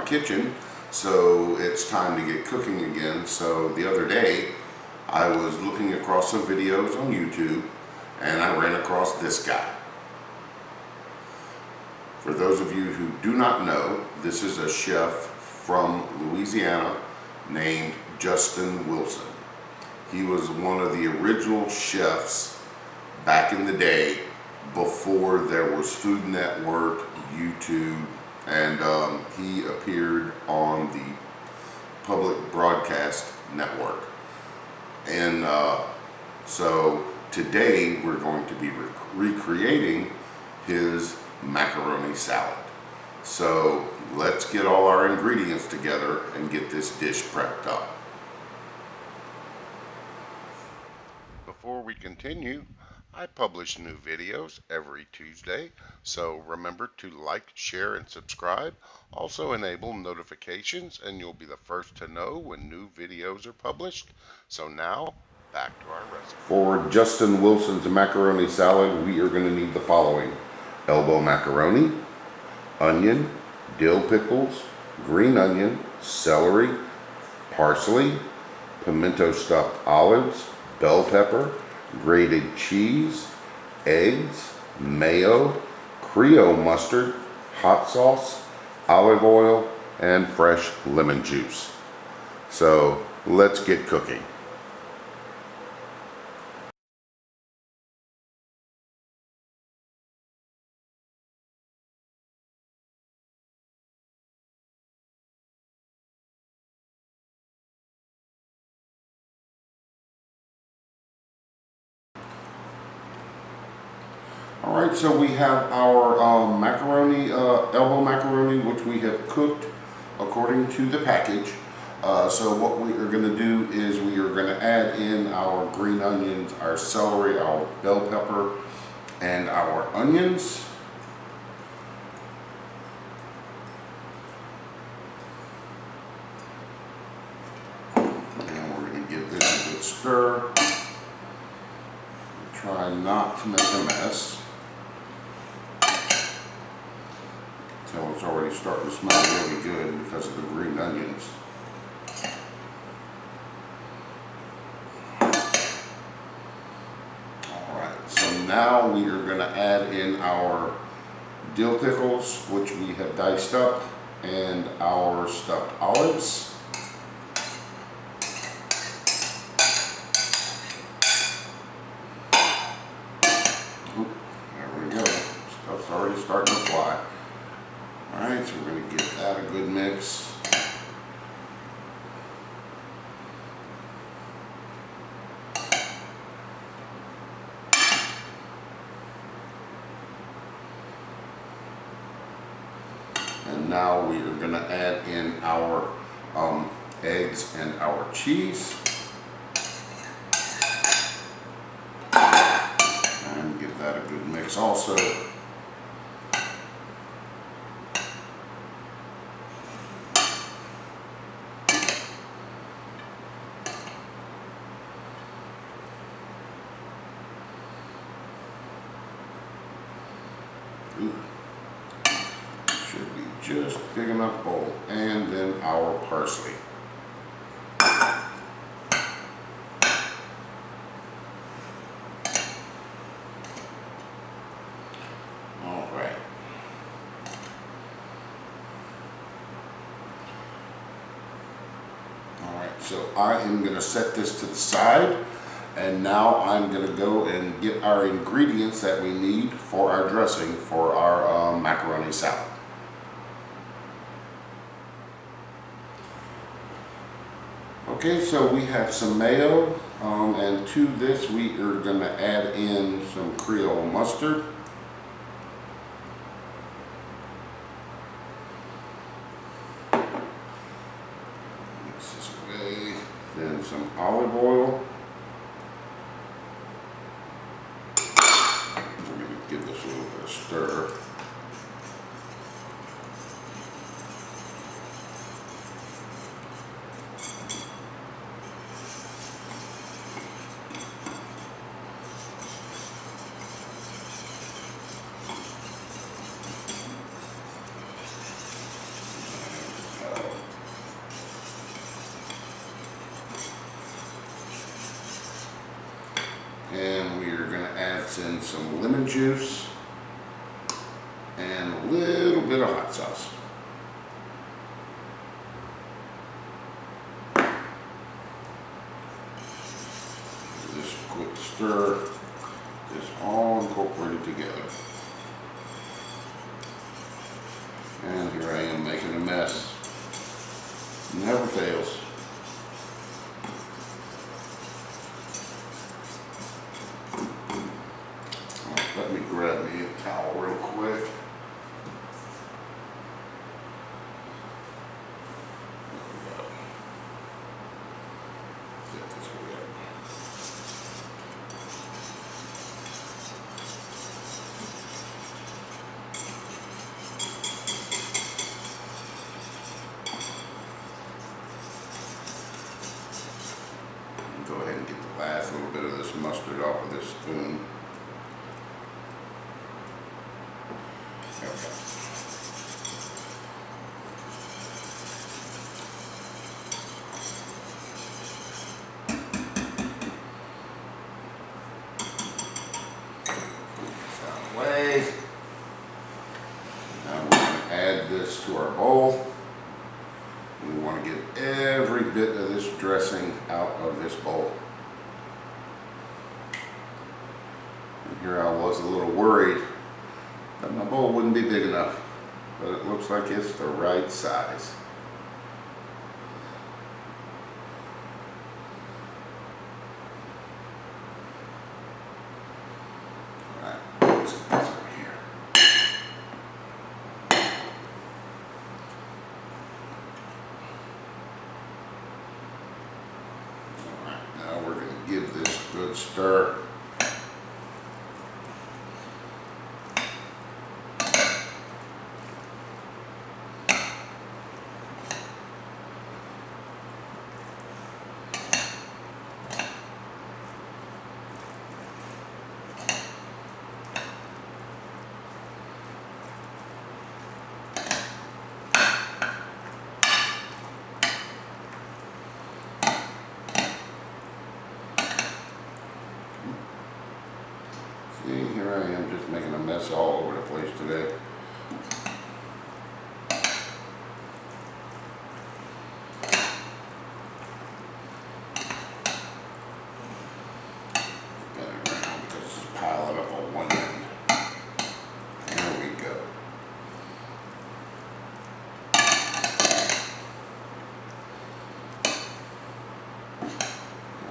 kitchen, so it's time to get cooking again. So the other day I was looking across some videos on YouTube and I ran across this guy. For those of you who do not know, this is a chef from Louisiana named Justin Wilson. He was one of the original chefs back in the day before there was Food Network, YouTube, and he appeared on the public broadcast network. And so today we're going to be recreating his macaroni salad. So let's get all our ingredients together and get this dish prepped up. Before we continue, I publish new videos every Tuesday, so remember to like, share, and subscribe. Also enable notifications and you'll be the first to know when new videos are published. So now, back to our recipe. For Justin Wilson's macaroni salad, we are going to need the following: elbow macaroni, onion, dill pickles, green onion, celery, parsley, pimento stuffed olives, bell pepper, grated cheese, eggs, mayo, Creole mustard, hot sauce, olive oil, and fresh lemon juice. So let's get cooking. Alright, so we have our macaroni, elbow macaroni, which we have cooked according to the package. So what we are going to do is we are going to add in our green onions, our celery, our bell pepper, and our onions. And we're going to give this a good stir. Try not to make a mess. So it's already starting to smell really good because of the green onions. Alright, so now we are going to add in our dill pickles, which we have diced up, and our stuffed olives. Oop, there we go. Stuff's already starting to fly. Alright, so we're going to give that a good mix. And now we are going to add in our eggs and our cheese. And give that a good mix also. Should be just big enough bowl. And then our parsley. Alright. Alright, so I am going to set this to the side. And now I'm going to go and get our ingredients that we need for our dressing for our macaroni salad. Okay, so we have some mayo, and to this we are going to add in some Creole mustard. Mix this away. Then some olive oil. Give this a little bit of stir. And we are going to add in some lemon juice and a little bit of hot sauce. Just a quick stir, just all incorporated together. And here I am making a mess. Never fails. Let me grab me a towel real quick. Set this way up. Go ahead and get the last little bit of this mustard off of this spoon. There we go. Out of the way. Now we're going to add this to our bowl. We want to get every bit of this dressing out of this bowl. And here I was a little worried that my bowl wouldn't be big enough, but it looks like it's the right size. All right, let's put this over here. All right, now we're going to give this a good stir. See, here I am just making a mess all over the place today. Get it around because it's piling up on one end. There we go.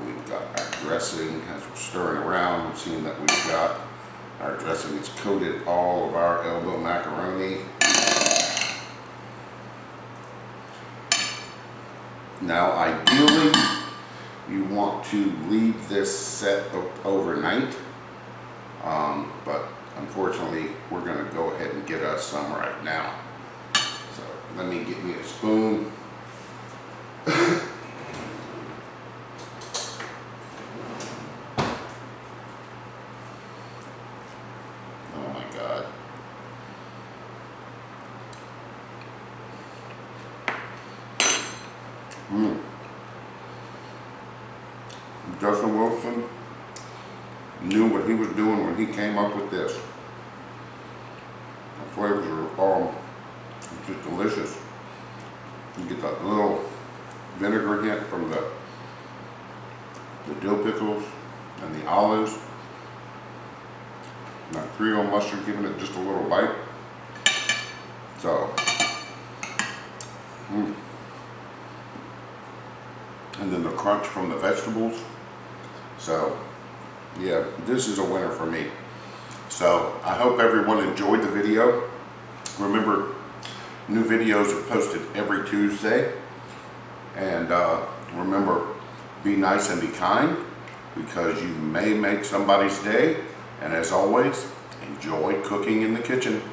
We've got our dressing as we're stirring around. We've seen that we've got our dressing has coated all of our elbow macaroni. Now ideally you want to leave this set overnight, but unfortunately we're going to go ahead and get us some right now. So let me get me a spoon. Oh my God. Justin Wilson knew what he was doing when he came up with this. The flavors are all just delicious. You get that little vinegar hint from the dill pickles and the olives. And that Creole mustard giving it just a little bite. So, and then the crunch from the vegetables. So, yeah, this is a winner for me. So, I hope everyone enjoyed the video. Remember, new videos are posted every Tuesday. And remember, be nice and be kind, because you may make somebody's day. And as always, enjoy cooking in the kitchen.